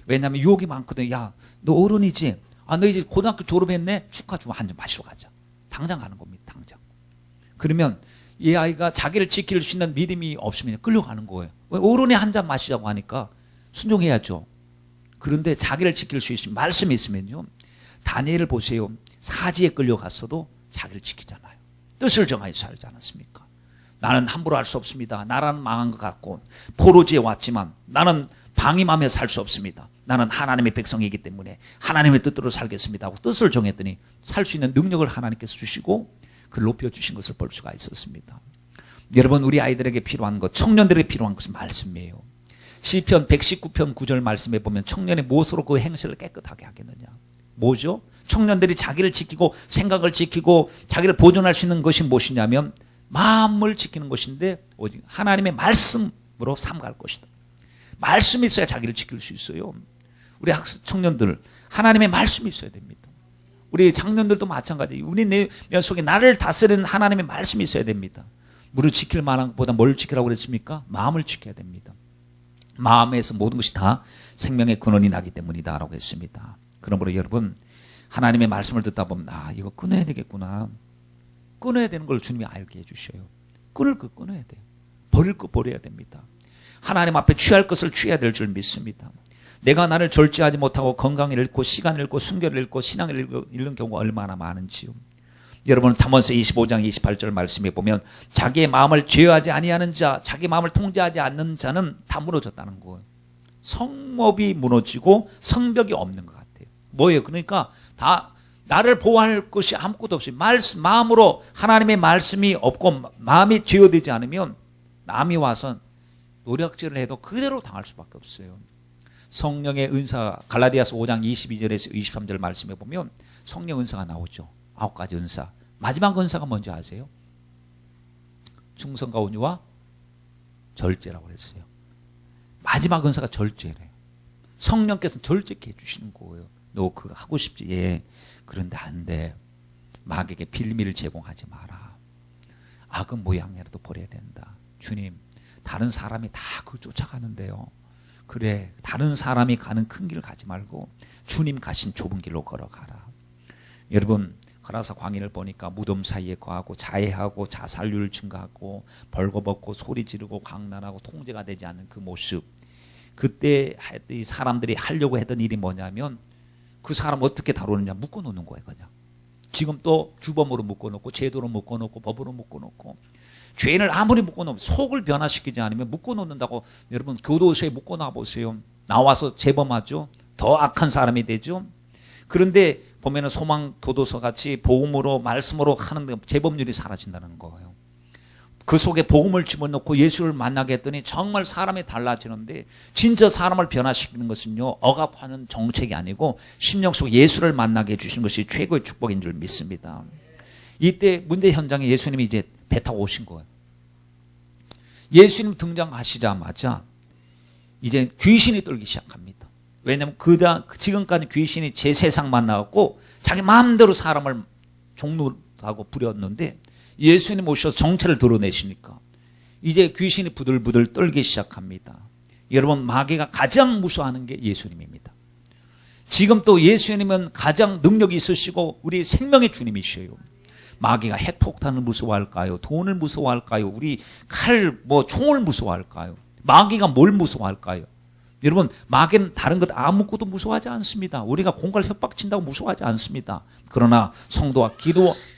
왜냐하면 유혹이 많거든. 야, 너 어른이지? 너 이제 고등학교 졸업했네? 축하 좀 한 잔 마시러 가자. 당장 가는 겁니다. 당장. 그러면 이 아이가 자기를 지킬 수 있는 믿음이 없으면 끌려가는 거예요. 어른이 한 잔 마시자고 하니까 순종해야죠. 그런데 자기를 지킬 수 있으면 말씀이 있으면요. 다니엘을 보세요. 사지에 끌려갔어도 자기를 지키잖아요. 뜻을 정하여 살지 않았습니까? 나는 함부로 할 수 없습니다. 나라는 망한 것 같고 포로지에 왔지만 나는 방임하며 살 수 없습니다. 나는 하나님의 백성이기 때문에 하나님의 뜻대로 살겠습니다 하고 뜻을 정했더니 살 수 있는 능력을 하나님께서 주시고 그를 높여주신 것을 볼 수가 있었습니다. 여러분, 우리 아이들에게 필요한 것, 청년들에게 필요한 것은 말씀이에요. 시편 119편 9절 말씀에 보면 청년이 무엇으로 그 행실을 깨끗하게 하겠느냐. 뭐죠? 청년들이 자기를 지키고 생각을 지키고 자기를 보존할 수 있는 것이 무엇이냐면 마음을 지키는 것인데 오직 하나님의 말씀으로 삼갈 것이다. 말씀이 있어야 자기를 지킬 수 있어요. 우리 청년들 하나님의 말씀이 있어야 됩니다. 우리 장년들도 마찬가지. 우리 내 면 속에 나를 다스리는 하나님의 말씀이 있어야 됩니다. 물을 지킬 만한 것보다 뭘 지키라고 그랬습니까? 마음을 지켜야 됩니다. 마음에서 모든 것이 다 생명의 근원이 나기 때문이다 라고 했습니다. 그러므로 여러분 하나님의 말씀을 듣다 보면 이거 끊어야 되겠구나. 끊어야 되는 걸 주님이 알게 해주셔요. 끊을 거 끊어야 돼요. 버릴 거 버려야 됩니다. 하나님 앞에 취할 것을 취해야 될 줄 믿습니다. 내가 나를 절제하지 못하고 건강을 잃고 시간을 잃고 순결을 잃고 신앙을 잃는 경우가 얼마나 많은지요. 여러분 잠언서 25장 28절 말씀에 보면 자기의 마음을 제어하지 아니하는 자, 자기 마음을 통제하지 않는 자는 다 무너졌다는 거예요. 성읍이 무너지고 성벽이 없는 것 같아요. 뭐예요? 그러니까 다 나를 보호할 것이 아무것도 없이 마음으로 하나님의 말씀이 없고 마음이 제어되지 않으면 남이 와서 노력질을 해도 그대로 당할 수밖에 없어요. 성령의 은사 갈라디아서 5장 22절에서 23절 말씀에 보면 성령 은사가 나오죠. 9가지 은사. 마지막 은사가 뭔지 아세요? 충성과 온유와 절제라고 그랬어요. 마지막 은사가 절제래요. 성령께서는 절제케 해주시는 거예요. 너 그거 하고 싶지? 예. 그런데 안 돼. 마귀에게 빌미를 제공하지 마라. 악은 모양이라도 버려야 된다. 주님, 다른 사람이 다 그걸 쫓아가는데요. 그래, 다른 사람이 가는 큰 길을 가지 말고 주님 가신 좁은 길로 걸어가라. 여러분, 가라사 광인을 보니까 무덤 사이에 거하고 자해하고 자살률을 증가하고 벌거벗고 소리 지르고 광란하고 통제가 되지 않는 그 모습. 그때 이 사람들이 하려고 했던 일이 뭐냐면 그 사람 어떻게 다루느냐 묶어놓는 거예요. 그냥. 지금 또 주범으로 묶어놓고 제도로 묶어놓고 법으로 묶어놓고 죄인을 아무리 묶어놓으면 속을 변화시키지 않으면 묶어놓는다고. 여러분 교도소에 묶어놔 보세요. 나와서 재범하죠. 더 악한 사람이 되죠. 그런데 보면은 소망 교도소 같이 복음으로 말씀으로 하는데 재범률이 사라진다는 거예요. 그 속에 복음을 집어넣고 예수를 만나게 했더니 정말 사람이 달라지는데, 진짜 사람을 변화시키는 것은요 억압하는 정책이 아니고 심령 속 예수를 만나게 해주시는 것이 최고의 축복인 줄 믿습니다. 이때 문제 현장에 예수님이 이제 배 타고 오신 거예요. 예수님 등장하시자마자 이제 귀신이 떨기 시작합니다. 왜냐하면 지금까지 귀신이 제 세상만 나왔고 자기 마음대로 사람을 종로하고 부렸는데 예수님 오셔서 정체를 드러내시니까 이제 귀신이 부들부들 떨기 시작합니다. 여러분, 마귀가 가장 무서워하는 게 예수님입니다. 지금 또 예수님은 가장 능력이 있으시고 우리 생명의 주님이셔요. 마귀가 핵폭탄을 무서워할까요? 돈을 무서워할까요? 우리 칼, 총을 무서워할까요? 마귀가 뭘 무서워할까요? 여러분, 마귀는 다른 것 아무것도 무서워하지 않습니다. 우리가 공갈 협박친다고 무서워하지 않습니다. 그러나 성도가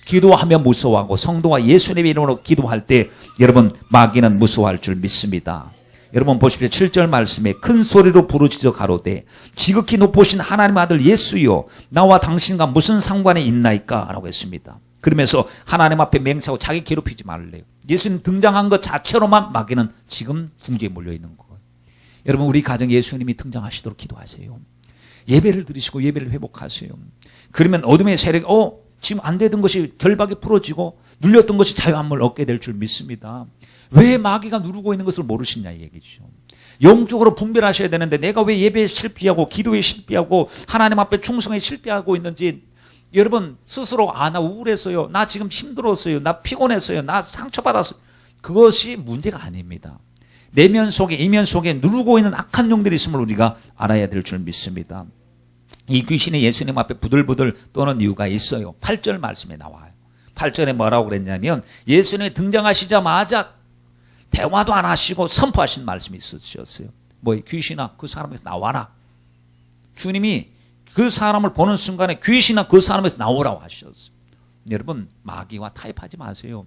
기도하며 무서워하고 성도가 예수님의 이름으로 기도할 때 여러분 마귀는 무서워할 줄 믿습니다. 여러분 보십시오. 7절 말씀에 큰 소리로 부르짖어 가로되 지극히 높으신 하나님의 아들 예수여 나와 당신과 무슨 상관이 있나이까? 라고 했습니다. 그러면서 하나님 앞에 맹세하고 자기 괴롭히지 말래요. 예수님 등장한 것 자체로만 마귀는 지금 궁지에 몰려있는 거예요. 여러분, 우리 가정 예수님이 등장하시도록 기도하세요. 예배를 드리시고 예배를 회복하세요. 그러면 어둠의 세력이 지금 안 되던 것이 결박이 풀어지고 눌렸던 것이 자유함을 얻게 될 줄 믿습니다. 왜 마귀가 누르고 있는 것을 모르시냐 이 얘기죠. 영적으로 분별하셔야 되는데 내가 왜 예배에 실패하고 기도에 실패하고 하나님 앞에 충성에 실패하고 있는지 여러분 스스로 나 우울했어요. 나 지금 힘들었어요. 나 피곤했어요. 나 상처받았어요. 그것이 문제가 아닙니다. 내면 속에 이면 속에 누르고 있는 악한 영들이 있음을 우리가 알아야 될 줄 믿습니다. 이 귀신이 예수님 앞에 부들부들 떠는 이유가 있어요. 8절 말씀에 나와요. 8절에 뭐라고 그랬냐면 예수님이 등장하시자마자 대화도 안 하시고 선포하신 말씀이 있으셨어요. 귀신아 그 사람에서 나와라. 주님이 그 사람을 보는 순간에 귀신아 그 사람에서 나오라고 하셨어요. 여러분, 마귀와 타협하지 마세요.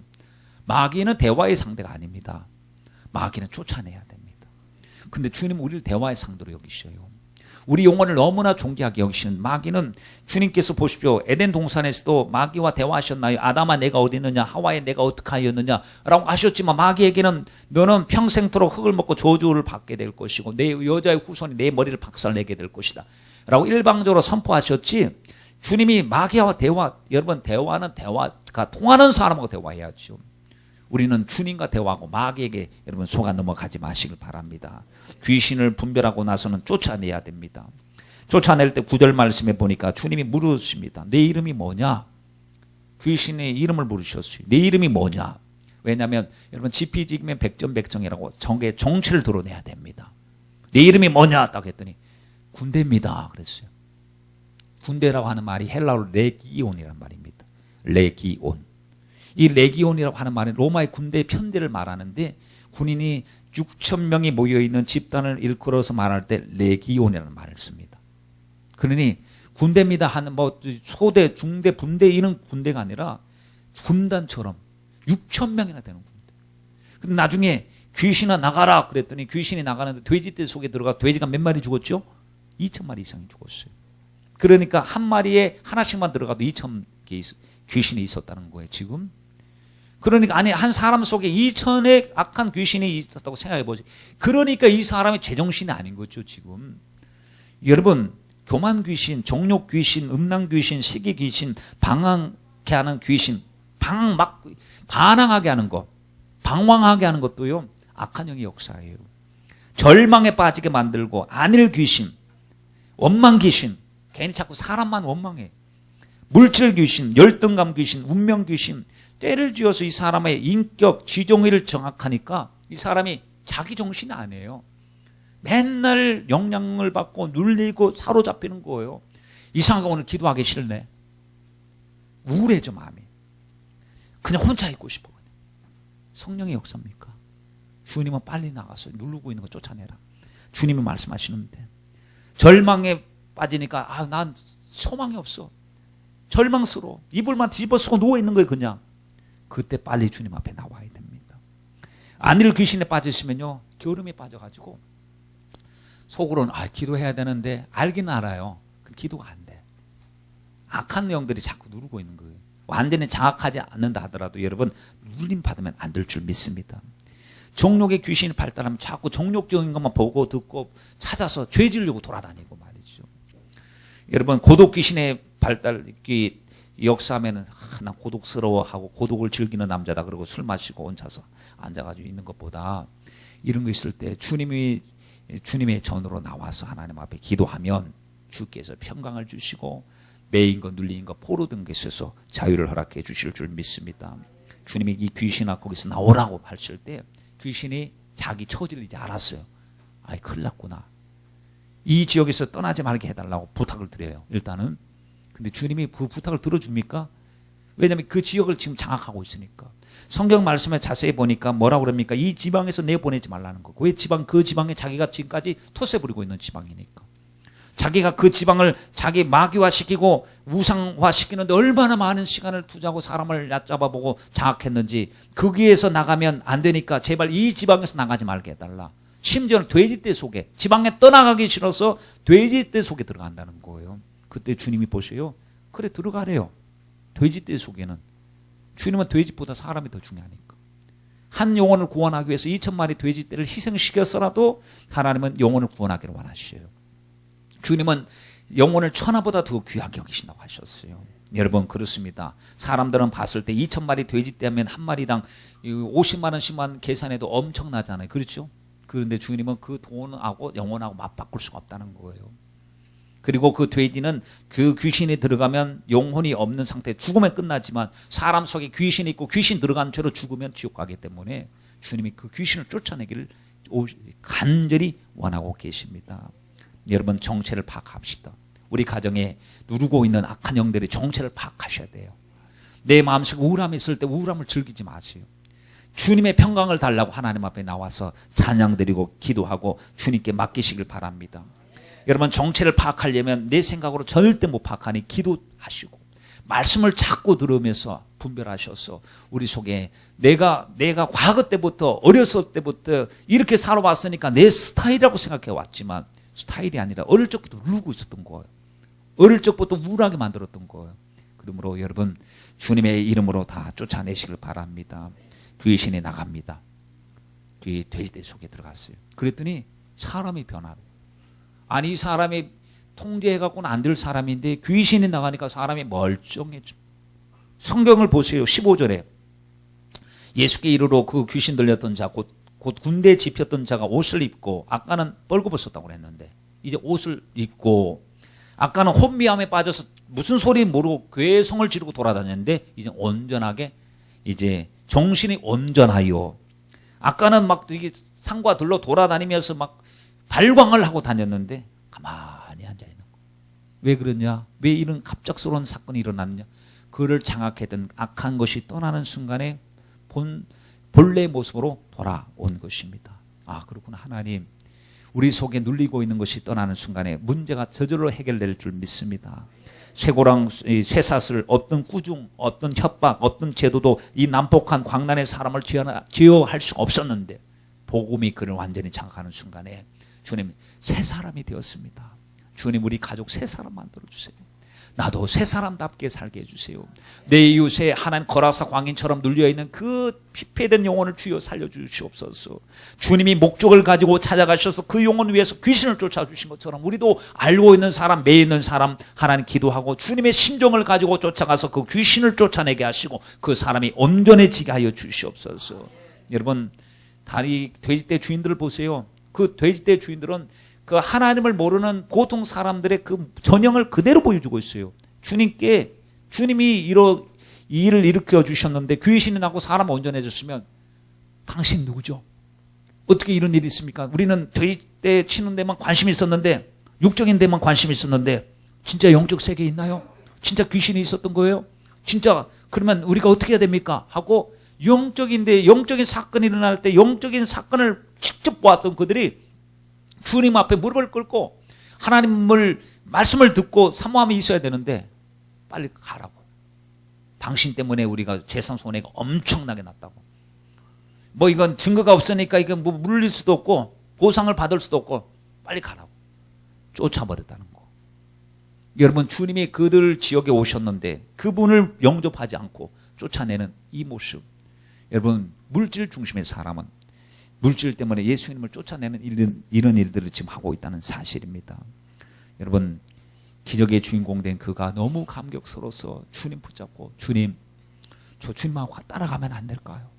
마귀는 대화의 상대가 아닙니다. 마귀는 쫓아내야 됩니다. 근데 주님은 우리를 대화의 상대로 여기셔요. 우리 영혼을 너무나 존귀하게 여기시는 마귀는, 주님께서 보십시오. 에덴 동산에서도 마귀와 대화하셨나요? 아담아 내가 어디 있느냐, 하와에 내가 어떻게 하였느냐 라고 하셨지만 마귀에게는 너는 평생토록 흙을 먹고 저주를 받게 될 것이고 내 여자의 후손이 내 머리를 박살내게 될 것이다 라고 일방적으로 선포하셨지. 주님이 마귀와 대화, 여러분 대화는 대화가 통하는 사람하고 대화해야죠. 우리는 주님과 대화하고 마귀에게 여러분 속아 넘어가지 마시길 바랍니다. 귀신을 분별하고 나서는 쫓아내야 됩니다. 쫓아낼 때 9절 말씀에 보니까 주님이 물으십니다. 내 이름이 뭐냐? 귀신의 이름을 물으셨어요. 내 이름이 뭐냐? 왜냐하면 여러분 지피지기면 백전백정이라고 정의 정체를 드러내야 됩니다. 내 이름이 뭐냐? 딱 했더니 군대입니다. 그랬어요. 군대라고 하는 말이 헬라어로 레기온이란 말입니다. 레기온. 이 레기온이라고 하는 말은 로마의 군대 편대를 말하는데 군인이 6천 명이 모여있는 집단을 일컬어서 말할 때 레기온이라는 말을 씁니다. 그러니 군대입니다 하는 뭐 소대, 중대, 분대 이런 군대가 아니라 군단처럼 6천 명이나 되는 군대. 근데 나중에 귀신아 나가라 그랬더니 귀신이 나가는데 돼지떼 속에 들어가 돼지가 몇 마리 죽었죠? 2천 마리 이상이 죽었어요. 그러니까 한 마리에 하나씩만 들어가도 2천 개 귀신이 있었다는 거예요, 지금. 그러니까 아니 한 사람 속에 2천의 악한 귀신이 있었다고 생각해 보세요. 그러니까 이 사람이 제정신이 아닌 거죠, 지금. 여러분, 교만 귀신, 정욕 귀신, 음란 귀신, 시기 귀신, 방황케 하는 귀신, 반항하게 하는 것, 방황하게 하는 것도요, 악한 영의 역사예요. 절망에 빠지게 만들고, 안일 귀신, 원망 귀신, 괜히 자꾸 사람만 원망해. 물질 귀신, 열등감 귀신, 운명 귀신, 때를 지어서 이 사람의 인격, 지정의를 정확하니까 이 사람이 자기 정신이 아니에요. 맨날 영향을 받고 눌리고 사로잡히는 거예요. 이상하게 오늘 기도하기 싫네. 우울해져 마음이. 그냥 혼자 있고 싶어. 성령의 역사입니까? 주님은 빨리 나가서 누르고 있는 거 쫓아내라. 주님이 말씀하시는데 절망에 빠지니까 난 소망이 없어. 절망스러워. 이불만 뒤집어 쓰고 누워있는 거예요, 그냥. 그때 빨리 주님 앞에 나와야 됩니다. 안일 귀신에 빠졌으면요, 게으름에 빠져가지고 속으로는 기도해야 되는데 알긴 알아요. 기도가 안 돼. 악한 영들이 자꾸 누르고 있는 거예요. 완전히 장악하지 않는다 하더라도 여러분 눌림 받으면 안 될 줄 믿습니다. 정욕의 귀신이 발달하면 자꾸 정욕적인 것만 보고 듣고 찾아서 죄 지으려고 돌아다니고 말이죠. 여러분 고독 귀신의 발달이 역사하면은 난 고독스러워하고 고독을 즐기는 남자다 그러고 술 마시고 혼자서 앉아가지고 있는 것보다 이런 거 있을 때 주님의 전으로 나와서 하나님 앞에 기도하면 주께서 평강을 주시고 매인 거 눌린 거 포로된 것에서 자유를 허락해 주실 줄 믿습니다. 주님이 이 귀신아 거기서 나오라고 하실 때 귀신이 자기 처지를 이제 알았어요. 큰일 났구나. 이 지역에서 떠나지 말게 해달라고 부탁을 드려요. 일단은. 근데 주님이 그 부탁을 들어줍니까? 왜냐하면 그 지역을 지금 장악하고 있으니까. 성경 말씀에 자세히 보니까 뭐라고 그럽니까? 이 지방에서 내보내지 말라는 거고. 왜 그 지방에 자기가 지금까지 토세 부리고 있는 지방이니까. 자기가 그 지방을 자기 마귀화시키고 우상화시키는데 얼마나 많은 시간을 투자하고 사람을 얕잡아보고 장악했는지 거기에서 나가면 안 되니까 제발 이 지방에서 나가지 말게 해달라. 심지어는 돼지떼 속에 지방에 떠나가기 싫어서 돼지떼 속에 들어간다는 거예요. 그때 주님이 보세요. 그래 들어가래요. 돼지떼 속에는. 주님은 돼지보다 사람이 더 중요하니까. 한 영혼을 구원하기 위해서 2,000마리 돼지떼를 희생시켜서라도 하나님은 영혼을 구원하기를 원하셔요. 주님은 영혼을 천하보다 더 귀하게 여기신다고 하셨어요. 여러분 그렇습니다. 사람들은 봤을 때 2,000마리 돼지떼면 한 마리당 50만 원, 10만 원 계산해도 엄청나잖아요. 그렇죠? 그런데 주님은 그 돈하고 영혼하고 맞바꿀 수가 없다는 거예요. 그리고 그 돼지는 그 귀신이 들어가면 영혼이 없는 상태, 죽으면 끝나지만 사람 속에 귀신이 있고 귀신 들어간 채로 죽으면 지옥 가기 때문에 주님이 그 귀신을 쫓아내기를 간절히 원하고 계십니다. 여러분 정체를 파악합시다. 우리 가정에 누르고 있는 악한 영들의 정체를 파악하셔야 돼요. 내 마음속에 우울함이 있을 때 우울함을 즐기지 마세요. 주님의 평강을 달라고 하나님 앞에 나와서 찬양드리고 기도하고 주님께 맡기시길 바랍니다. 여러분 정체를 파악하려면 내 생각으로 절대 못 파악하니 기도하시고 말씀을 자꾸 들으면서 분별하셔서 우리 속에 내가 과거 때부터 어렸을 때부터 이렇게 살아왔으니까 내 스타일이라고 생각해 왔지만 스타일이 아니라 어릴 적부터 누르고 있었던 거예요. 어릴 적부터 우울하게 만들었던 거예요. 그러므로 여러분 주님의 이름으로 다 쫓아내시길 바랍니다. 귀신이 나갑니다. 귀 돼지떼 속에 들어갔어요. 그랬더니 사람이 변하고 아니 이 사람이 통제해갖고는 안 될 사람인데 귀신이 나가니까 사람이 멀쩡해져. 성경을 보세요. 15절에 예수께 이르러 그 귀신 들렸던 자 곧 군대에 집혔던 자가 옷을 입고 아까는 벌거벗었다고 그랬는데 이제 옷을 입고 아까는 혼미함에 빠져서 무슨 소리 모르고 괴성을 지르고 돌아다녔는데 이제 온전하게 이제 정신이 온전하여 아까는 막 되게 산과 들로 돌아다니면서 막 발광을 하고 다녔는데 가만히 앉아있는 거예요. 왜 그러냐? 왜 이런 갑작스러운 사건이 일어났냐? 그를 장악했던 악한 것이 떠나는 순간에 본래 모습으로 돌아온 것입니다. 아, 그렇구나. 하나님, 우리 속에 눌리고 있는 것이 떠나는 순간에 문제가 저절로 해결될 줄 믿습니다. 쇠고랑 쇠사슬, 어떤 꾸중, 어떤 협박, 어떤 제도도 이 난폭한 광란의 사람을 제어할 수가 없었는데 복음이 그를 완전히 장악하는 순간에 주님, 새 사람이 되었습니다. 주님, 우리 가족 새 사람 만들어주세요. 나도 새 사람답게 살게 해주세요. 내 이웃에 하나님 거라사 광인처럼 눌려있는 그 피폐된 영혼을 주여 살려주시옵소서. 주님이 목적을 가지고 찾아가셔서 그 영혼을 위해서 귀신을 쫓아주신 것처럼 우리도 알고 있는 사람, 매 있는 사람 하나님 기도하고 주님의 심정을 가지고 쫓아가서 그 귀신을 쫓아내게 하시고 그 사람이 온전해지게 하여 주시옵소서. 여러분, 돼지떼 주인들을 보세요. 그 돼지떼 주인들은 그 하나님을 모르는 보통 사람들의 그 전형을 그대로 보여주고 있어요. 주님이 일을 일으켜 주셨는데 귀신이 나고 사람 온전해졌으면 당신 누구죠? 어떻게 이런 일이 있습니까? 우리는 돼지떼 치는 데만 관심이 있었는데, 육적인 데만 관심이 있었는데 진짜 영적 세계에 있나요? 진짜 귀신이 있었던 거예요? 진짜 그러면 우리가 어떻게 해야 됩니까? 하고 영적인 사건이 일어날 때 영적인 사건을 직접 보았던 그들이 주님 앞에 무릎을 꿇고 하나님을 말씀을 듣고 사모함이 있어야 되는데 빨리 가라고. 당신 때문에 우리가 재산 손해가 엄청나게 났다고. 뭐 이건 증거가 없으니까 이건 뭐 물릴 수도 없고 보상을 받을 수도 없고 빨리 가라고. 쫓아버렸다는 거. 여러분, 주님이 그들 지역에 오셨는데 그분을 영접하지 않고 쫓아내는 이 모습. 여러분, 물질 중심의 사람은 물질 때문에 예수님을 쫓아내는 이런 일들을 지금 하고 있다는 사실입니다. 여러분, 기적의 주인공 된 그가 너무 감격스러워서 주님 붙잡고, 주님, 저 주님하고 따라가면 안 될까요?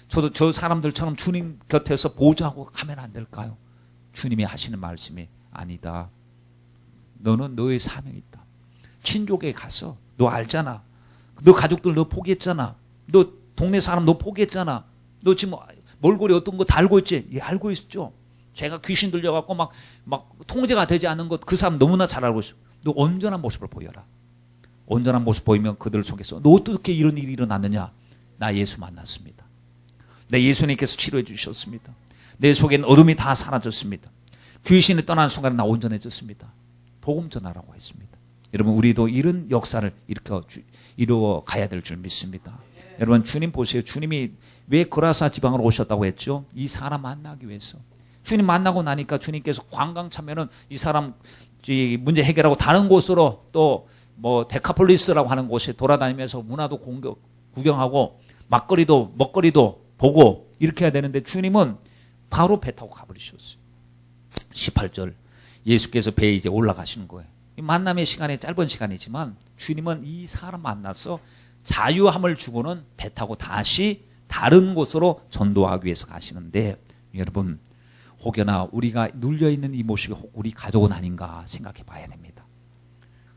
저도 저 사람들처럼 주님 곁에서 보좌하고 가면 안 될까요? 주님이 하시는 말씀이 아니다. 너는 너의 사명이 있다. 친족에 가서 너 알잖아. 너 가족들 너 포기했잖아. 너 동네 사람 너 포기했잖아. 너 지금 몰골이 어떤 거 다 알고 있지? 예, 알고 있죠. 제가 귀신 들려갖고 막 통제가 되지 않는 것 그 사람 너무나 잘 알고 있어. 너 온전한 모습을 보여라. 온전한 모습 보이면 그들 속에서 너 어떻게 이런 일이 일어났느냐? 나 예수 만났습니다. 내 예수님께서 치료해 주셨습니다. 내 속에는 어둠이 다 사라졌습니다. 귀신이 떠나는 순간에 나 온전해졌습니다. 복음 전하라고 했습니다. 여러분, 우리도 이런 역사를 이루어 가야 될 줄 믿습니다. 여러분, 주님 보세요. 주님이 왜 거라사 지방으로 오셨다고 했죠? 이 사람 만나기 위해서. 주님 만나고 나니까 주님께서 관광 차면은 이 사람 문제 해결하고 다른 곳으로 또 뭐 데카폴리스라고 하는 곳에 돌아다니면서 문화도 구경하고 먹거리도 보고 이렇게 해야 되는데 주님은 바로 배 타고 가버리셨어요. 18절. 예수께서 배에 이제 올라가시는 거예요. 만남의 시간이 짧은 시간이지만 주님은 이 사람 만나서 자유함을 주고는 배 타고 다시 다른 곳으로 전도하기 위해서 가시는데, 여러분, 혹여나 우리가 눌려있는 이 모습이 우리 가족은 아닌가 생각해 봐야 됩니다.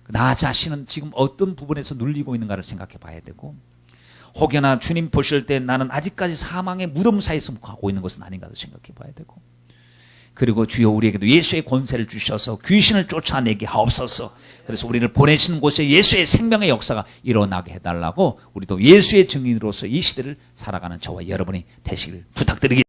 나 자신은 지금 어떤 부분에서 눌리고 있는가를 생각해 봐야 되고, 혹여나 주님 보실 때 나는 아직까지 사망의 무덤 사이에서 가고 있는 것은 아닌가 생각해 봐야 되고, 그리고 주여 우리에게도 예수의 권세를 주셔서 귀신을 쫓아내게 하옵소서. 그래서 우리를 보내신 곳에 예수의 생명의 역사가 일어나게 해달라고 우리도 예수의 증인으로서 이 시대를 살아가는 저와 여러분이 되시길 부탁드리겠습니다.